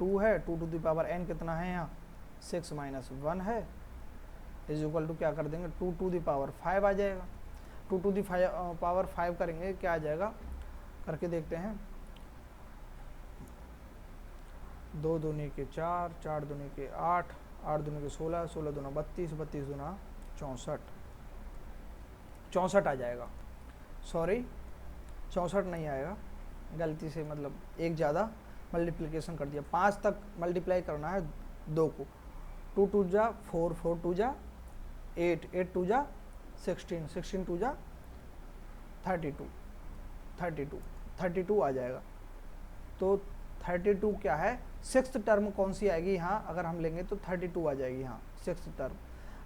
2 है, 2 टू द पावर n कितना है यहाँ 6 - 1 है, = क्या कर देंगे 2 टू द पावर 5 आ जाएगा। 2 टू द पावर 5 करेंगे क्या आ जाएगा, करके देखते हैं, 2 दूनी के 4, 4 दूनी के 8, 8 दूनी के 16, 16 दूना 32, 32 दूना 64, 64 आ जाएगा। सॉरी 64 नहीं आएगा, गलती से मतलब एक ज़्यादा मल्टीप्लिकेशन कर दिया, 5 तक मल्टीप्लाई करना है 2 को, 2 2 जा 4, 4 2 जा 8, 8 2 जा 16, 16 2 जा 32, 32, 32 आ जाएगा। तो 32 क्या है, 6th टर्म कौन सी आएगी यहाँ, अगर हम लेंगे तो 32 आ जाएगी यहाँ 6th टर्म।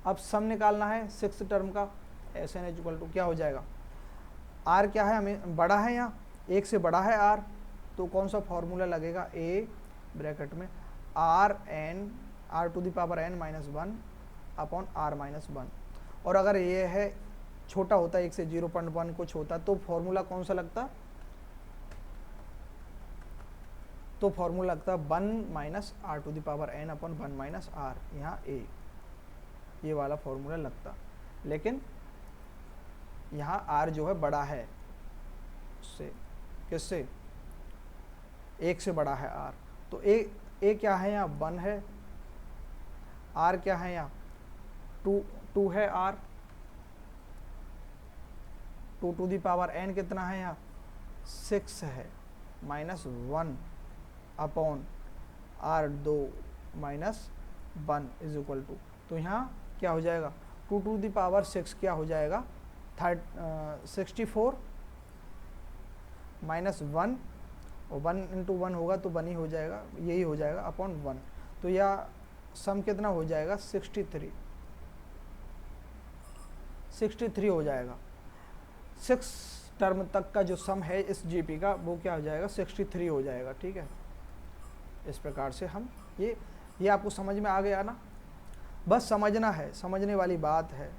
अब सम निकालना है 6th टर्म का, Sn = क्या हो जाएगा, r क्या है, हमें बड़ा है यहाँ 1 से बड़ा है r, तो कौन सा फॉर्मूला लगेगा, a ब्रैकेट में r to the power n minus 1 upon r minus 1। और अगर ये है छोटा होता है 1 से 0.1 कुछ होता तो फॉर्मूला कौन सा लगता, तो फॉर्मूला लगता 1 - r to the power n upon 1 - r, यहाँ a, ये वाला फॉर्मूला लगता। लेकिन यहाँ r जो है बड़ा है उससे, किससे, 1 से बड़ा है r, तो a क्या है यहाँ 1 है, r क्या है यहाँ 2 है r, 2 to the power n कितना है यहाँ 6 है, -1 अपॉन r 2 - 1 = तो यहाँ क्या हो जाएगा 2 टू द पावर 6 क्या हो जाएगा 64 माइनस 1, और 1 इंटू 1 होगा तो 1 ही हो जाएगा, यही हो जाएगा अपॉन 1। तो यह सम कितना हो जाएगा 63 हो जाएगा। 6 टर्म तक का जो सम है इस जीपी का वो क्या हो जाएगा 63 हो जाएगा। ठीक है, इस प्रकार से हम ये आपको समझ में आ गया ना, बस समझना है, समझने वाली बात है,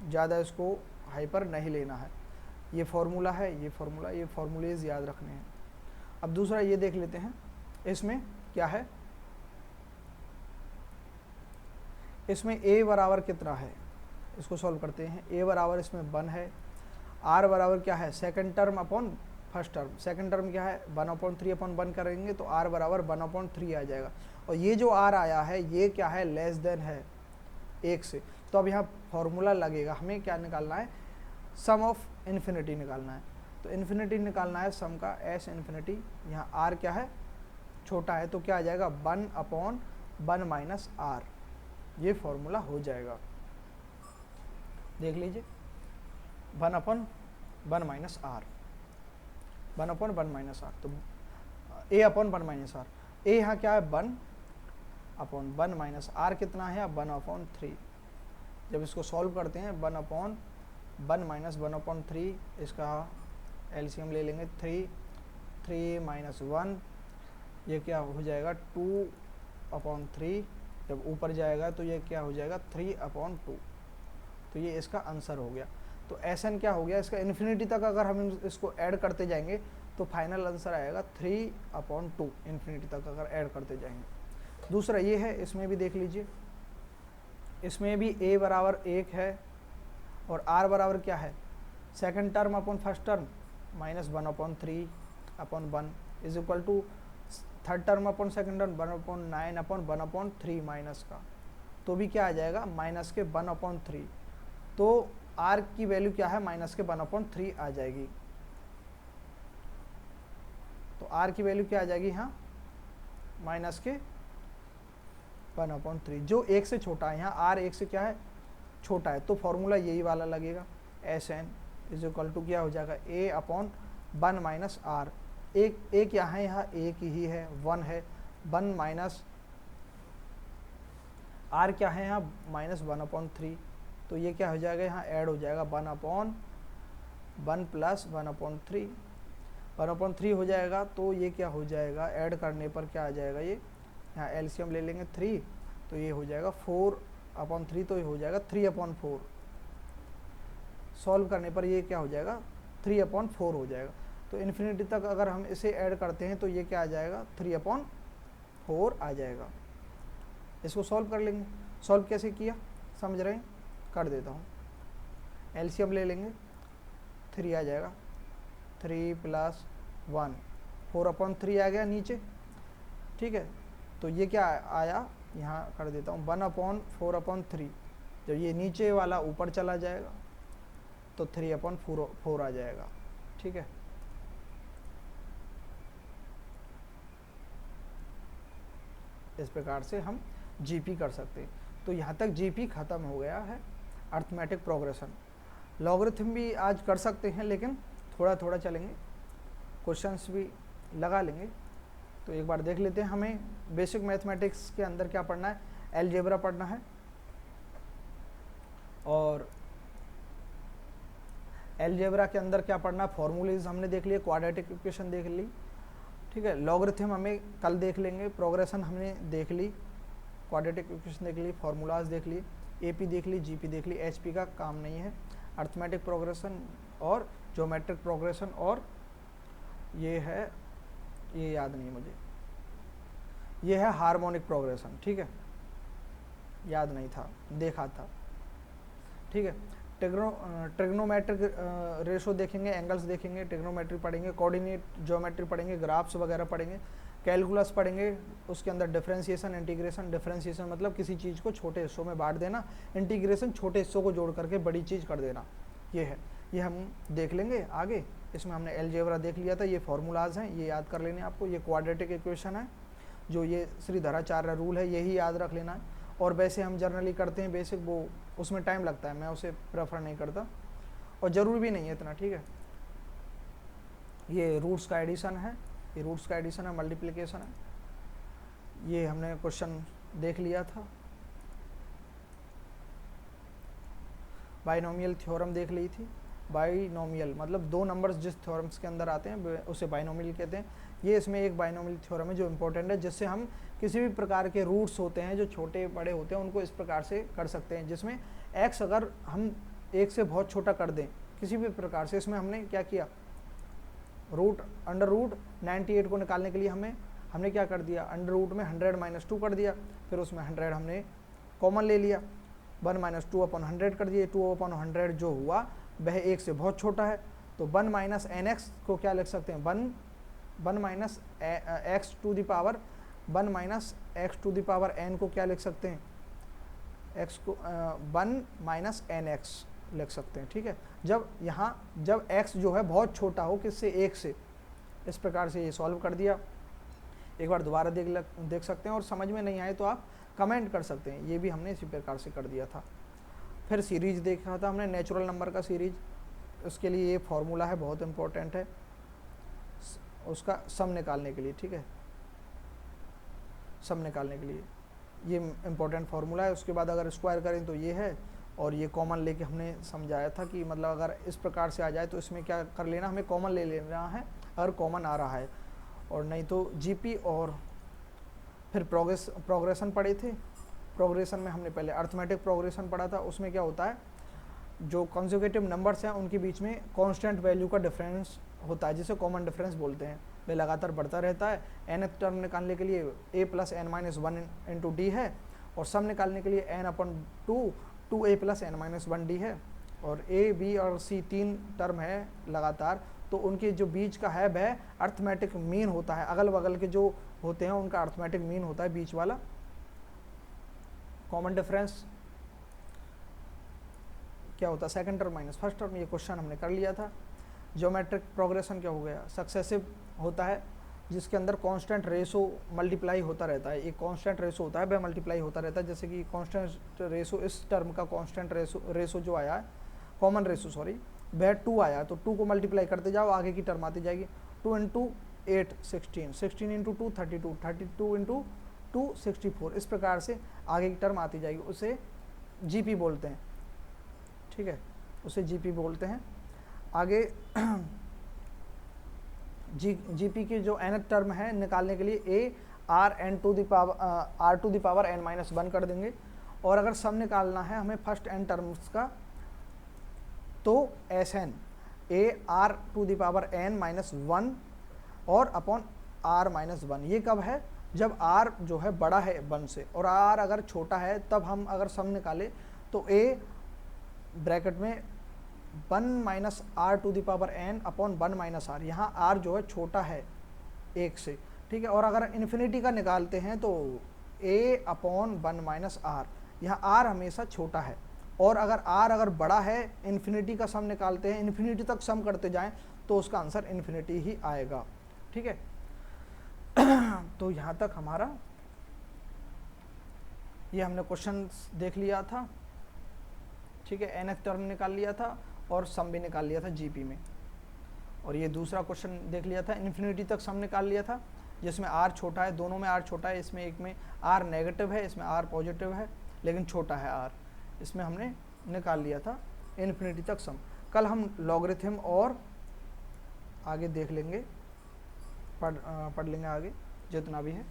ज़्यादा इसको हाइपर नहीं लेना है। ये फॉर्मूला है, ये फॉर्मूला, ये फॉर्मूलेज याद रखने हैं। अब दूसरा ये देख लेते हैं, इसमें क्या है, इसमें a बराबर कितना है, इसको सॉल्व करते हैं। a बराबर इसमें 1 है, r बराबर क्या है second term upon first term, second term क्या है 1/3/1 करेंगे तो r बराबर 1/3 आ जाएगा। और ये जो r आया है ये क्या है लेस देन है 1 से। तो अब यहाँ फॉर्मूला लगेगा, हमें क्या निकालना है सम ऑफ इन्फिनिटी निकालना है। तो इन्फिनिटी निकालना है सम का एस इन्फिनिटी, यहाँ r क्या है छोटा है तो क्या आ जाएगा 1/1 माइनस r, ये फॉर्मूला हो जाएगा। देख लीजिए 1/1 माइनस r, 1/1 माइनस r, तो a/1 माइनस r, a यहाँ क्या है 1/1 माइनस r कितना है 1/3। जब इसको सॉल्व करते हैं 1/1 माइनस 1/3, इसका एलसीएम ले लेंगे 3 माइनस 1, ये क्या हो जाएगा 2/3, जब ऊपर जाएगा तो ये क्या हो जाएगा 3/2। तो ये इसका आंसर हो गया। तो एसएन क्या हो गया इसका इन्फिनिटी तक अगर हम इसको ऐड करते जाएंगे तो फाइनल आंसर आएगा 3/2, इन्फिनिटी तक अगर ऐड करते जाएंगे। दूसरा ये है, इसमें भी देख लीजिए, इसमें भी a बराबर 1 है और r बराबर क्या है second term upon first term minus 1/3/1 is equal to third term upon second term 1/9/1/3 minus का, तो भी क्या आ जाएगा माइनस के 1/3। तो r की वैल्यू क्या है माइनस के 1/3 आ जाएगी। तो r की वैल्यू क्या आ जाएगी यहाँ माइनस के 1/3, जो 1 से छोटा है, यहाँ r 1 से क्या है छोटा है, तो फॉर्मूला यही वाला लगेगा S N is equal to क्या हो जाएगा a/1 माइनस r। एक यहाँ एक ही है 1 है 1 माइनस r क्या है यहाँ माइनस 1/3, तो ये क्या हो जाएगा यहाँ ऐड हो जाएगा 1/1 प्लस 1/3, 1/3 हो जाएगा। तो ये क्या हो जाएगा ऐड करने पर क्या आ जाएगा, ये यहाँ एलसीएम ले लेंगे 3, तो ये हो जाएगा 4/3, तो ये हो जाएगा 3/4। सॉल्व करने पर ये क्या हो जाएगा 3/4 हो जाएगा। तो इन्फिनिटी तक अगर हम इसे ऐड करते हैं तो ये क्या आ जाएगा 3/4 आ जाएगा। इसको सॉल्व कर लेंगे, सॉल्व कैसे किया समझ रहे हैं, कर देता हूँ। एलसीएम ले लेंगे 3 आ जाएगा, 3 + 1 4/3 आ गया नीचे। ठीक है, तो ये क्या आया यहाँ कर देता हूँ 1/4/3, जब ये नीचे वाला ऊपर चला जाएगा तो 3/4 आ जाएगा। ठीक है, इस प्रकार से हम जीपी कर सकते हैं। तो यहाँ तक जीपी ख़त्म हो गया है, अर्थमेटिक प्रोग्रेशन। लॉगरिथम भी आज कर सकते हैं लेकिन थोड़ा थोड़ा चलेंगे, क्वेश्चंस भी लगा लेंगे। तो एक बार देख लेते हैं, हमें बेसिक मैथमेटिक्स के अंदर क्या पढ़ना है, अलजेब्रा पढ़ना है, और अलजेब्रा के अंदर क्या पढ़ना है फॉर्मूलेज हमने देख लिए, क्वाड्रेटिक इक्वेशन देख ली। ठीक है, लॉगरिथम हमें कल देख लेंगे, प्रोग्रेशन हमने देख ली, क्वाड्रेटिक इक्वेशन देख ली, फार्मूलाज देख लिए, एपी देख ली, जीपी देख ली, एचपी का काम नहीं है। अर्थमेटिक प्रोग्रेशन और ज्योमेट्रिक प्रोग्रेशन, और ये है, ये याद नहीं मुझे, ये है हार्मोनिक प्रोग्रेशन। ठीक है, याद नहीं था, देखा था। ठीक है, ट्रिग्नोमेट्रिक रेशो देखेंगे, एंगल्स देखेंगे, ट्रिग्नोमेट्री पढ़ेंगे, कोऑर्डिनेट ज्योमेट्री पढ़ेंगे, ग्राफ्स वगैरह पढ़ेंगे, कैलकुलस पढ़ेंगे, उसके अंदर डिफरेंशिएशन, इंटीग्रेशन। डिफरेंशिएशन मतलब किसी चीज़ को छोटे हिस्सों में बांट देना, इंटीग्रेशन छोटे हिस्सों को जोड़ करके बड़ी चीज़ कर देना, ये है, ये हम देख लेंगे आगे। इसमें हमने अलजेब्रा देख लिया था, ये फार्मूलाज हैं, ये याद कर लेने आपको। ये क्वाड्रेटिक इक्वेशन है, जो ये श्रीधराचार्य रूल है, यही याद रख लेना है। और वैसे हम जर्नली करते हैं बेसिक, वो उसमें टाइम लगता है, मैं उसे प्रेफर नहीं करता। और ज़रूरी भी नहीं है इतना, ठीक है। ये रूट्स का एडिशन है, ये रूट्स का एडिशन है, मल्टीप्लिकेशन है। ये हमने क्वेश्चन देख लिया था। बाइनोमियल थ्योरम देख ली थी। बाइनोमियल मतलब दो नंबर्स जिस थ्योरम्स के अंदर आते हैं उसे बाइनोमियल कहते हैं। ये इसमें एक बाइनोमियल थ्योरम है जो इम्पोर्टेंट है, जिससे हम किसी भी प्रकार के रूट्स होते हैं जो छोटे बड़े होते हैं उनको इस प्रकार से कर सकते हैं, जिसमें x अगर हम एक से बहुत छोटा कर दें किसी भी प्रकार से, इसमें हमने क्या किया, अंडर रूट 98 को निकालने के लिए हमने क्या कर दिया, अंडर रूट में 100 - 2 कर दिया, फिर उसमें 100 हमने कॉमन ले लिया, 1 - 2/100 कर दिए, 2/100 जो हुआ वह एक से बहुत छोटा है, तो 1 - nx को क्या लिख सकते हैं, 1 - x to the power 1 - x to the power n को क्या लिख सकते हैं, x को 1 - nx लिख सकते हैं, ठीक है। जब x जो है बहुत छोटा हो किससे, एक से, इस प्रकार से ये सॉल्व कर दिया। एक बार दोबारा देख सकते हैं, और समझ में नहीं आए तो आप कमेंट कर सकते हैं। ये भी हमने इसी प्रकार से कर दिया था। फिर सीरीज देखा था हमने, नेचुरल नंबर का सीरीज, उसके लिए ये फॉर्मूला है, बहुत इंपॉर्टेंट है उसका सम निकालने के लिए, ठीक है, सम निकालने के लिए ये इम्पोर्टेंट फार्मूला है। उसके बाद अगर स्क्वायर करें तो ये है, और ये कॉमन लेके हमने समझाया था कि मतलब अगर इस प्रकार से आ जाए तो इसमें क्या कर लेना, हमें कॉमन ले लेना है अगर कॉमन आ रहा है, और नहीं तो जीपी। और फिर प्रोग्रेशन पढ़े थे। प्रोग्रेशन में हमने पहले अर्थमेटिक प्रोग्रेशन पढ़ा था। उसमें क्या होता है, जो कंसेक्यूटिव नंबर्स हैं उनके बीच में कांस्टेंट वैल्यू का डिफरेंस होता है, जिसे कॉमन डिफरेंस बोलते हैं, वह लगातार बढ़ता रहता है। nth टर्म निकालने के लिए a + n - 1 × d है, और सम निकालने के लिए n/2 2a + n - 1d है। और a, b और c तीन टर्म है लगातार, तो उनके जो बीच का है वह अर्थमेटिक मीन होता है। अगल बगल के जो होते हैं उनका अर्थमेटिक मीन होता है बीच वाला। कॉमन डिफरेंस क्या होता है, second term minus first term, ये क्वेश्चन हमने कर लिया था। ज्योमेट्रिक प्रोग्रेशन क्या हो गया, सक्सेसिव होता है, जिसके अंदर कांस्टेंट रेशो मल्टीप्लाई होता रहता है। एक कांस्टेंट रेशो होता है वह मल्टीप्लाई होता रहता है, जैसे कि कांस्टेंट रेशो, इस टर्म का कांस्टेंट रेशो जो आया है, कॉमन रेशो सॉरी, वह 2 आया, तो 2 को मल्टीप्लाई करते जाओ, आगे की टर्म आती जाएगी। 2 × 8 16, 16 × 2 32, 32 × 2 64, इस प्रकार से आगे की टर्म आती जाएगी। उसे जीपी बोलते हैं, ठीक है, उसे जीपी बोलते हैं। आगे जीपी की जो nth टर्म है निकालने के लिए a r to the power n - 1 कर देंगे। और अगर सम निकालना है हमें फर्स्ट n टर्म्स का, तो Sn a r to the power n - 1 और अपॉन r - 1। ये कब है, जब r जो है बड़ा है 1 से, और r अगर छोटा है, तब हम अगर सम निकाले तो a ब्रैकेट में 1 - r to the power n upon 1 - r, यहाँ r जो है छोटा है 1 से, ठीक है। और अगर इन्फिनिटी का निकालते हैं तो a/1 - r, यहाँ r हमेशा छोटा है। और अगर r अगर बड़ा है, इन्फिनिटी का सम निकालते हैं, इन्फिनिटी तक सम करते जाएं तो उसका आंसर इन्फिनिटी ही आएगा, ठीक है। तो यहाँ तक हमारा ये हमने क्वेश्चन देख लिया था, ठीक है। nth टर्म निकाल लिया था और सम भी निकाल लिया था जीपी में। और ये दूसरा क्वेश्चन देख लिया था, इन्फिनिटी तक सम निकाल लिया था, जिसमें r छोटा है, दोनों में r छोटा है, इसमें एक में r नेगेटिव है, इसमें r पॉजिटिव है, लेकिन छोटा है r, इसमें हमने निकाल लिया था इन्फिनिटी तक सम। कल हम लॉगरिथम और आगे देख लेंगे, पढ़ लेंगे आगे जितना भी है।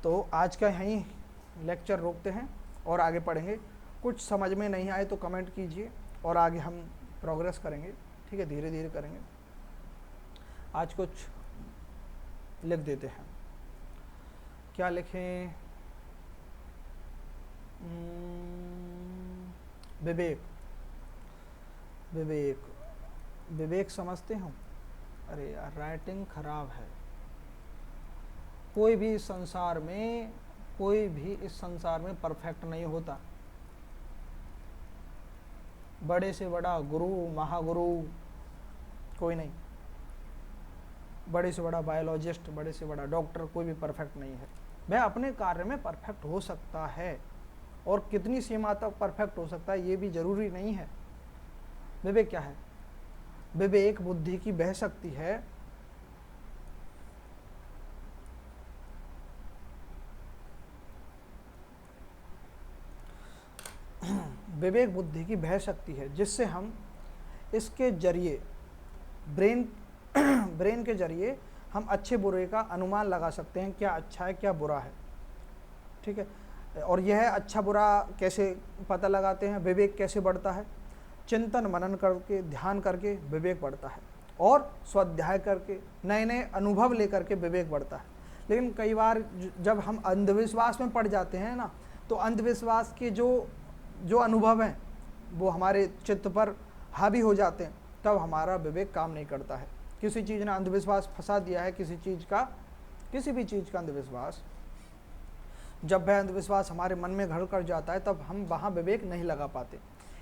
तो आज का यहीं लेक्चर रोकते हैं और आगे पढ़ेंगे। कुछ समझ में नहीं आए तो कमेंट कीजिए और आगे हम प्रोग्रेस करेंगे, ठीक है, धीरे धीरे करेंगे। आज कुछ लिख देते हैं, क्या लिखें, विवेक, विवेक, विवेक समझते हो? अरे यार राइटिंग खराब है। कोई भी इस संसार में परफेक्ट नहीं होता। बड़े से बड़ा गुरु, महागुरु कोई नहीं, बड़े से बड़ा बायोलॉजिस्ट, बड़े से बड़ा डॉक्टर, कोई भी परफेक्ट नहीं है। वह अपने कार्य में परफेक्ट हो सकता है, और कितनी सीमा तक परफेक्ट हो सकता है ये भी जरूरी नहीं है। विवेक क्या है? विवेक बुद्धि की वह शक्ति है विवेक बुद्धि की वह शक्ति है जिससे हम इसके जरिए ब्रेन ब्रेन के जरिए हम अच्छे बुरे का अनुमान लगा सकते हैं, क्या अच्छा है क्या बुरा है। ठीक है, और यह अच्छा बुरा कैसे पता लगाते हैं? विवेक कैसे बढ़ता है? चिंतन मनन करके, ध्यान करके विवेक बढ़ता है, और स्वाध्याय करके, नए नए अनुभव लेकर के विवेक बढ़ता है। लेकिन कई बार जब हम अंधविश्वास में पड़ जाते हैं ना, तो अंधविश्वास के जो अनुभव हैं वो हमारे चित्त पर हावी हो जाते हैं, तब हमारा विवेक काम नहीं करता है। किसी चीज़ ने अंधविश्वास फंसा दिया है, किसी भी चीज़ का अंधविश्वास, जब वह अंधविश्वास हमारे मन में घर कर जाता है तब हम वहाँ विवेक नहीं लगा पाते।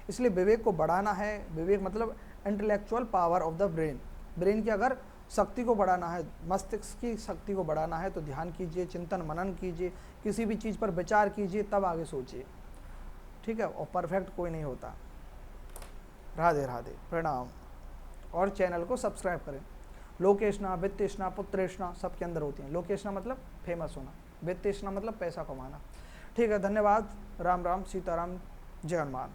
इसलिए विवेक को बढ़ाना है। विवेक मतलब intellectual power of the brain. Brain की अगर शक्ति को बढ़ाना है, मस्तिष्क की शक्ति को बढ़ाना है, तो ध्यान कीजिए, चिंतन मनन कीजिए, किसी भी चीज़ पर विचार कीजिए, तब आगे सोचिए। ठीक है, और परफेक्ट कोई नहीं होता। राधे राधे, प्रणाम। और चैनल को सब्सक्राइब करें। लोकेशना, वित्तेशना, पुत्रेशना सबके अंदर होती हैं। लोकेशना मतलब फेमस होना, वित्तेशना मतलब पैसा कमाना। ठीक है, धन्यवाद। राम राम, सीताराम, जय हनुमान।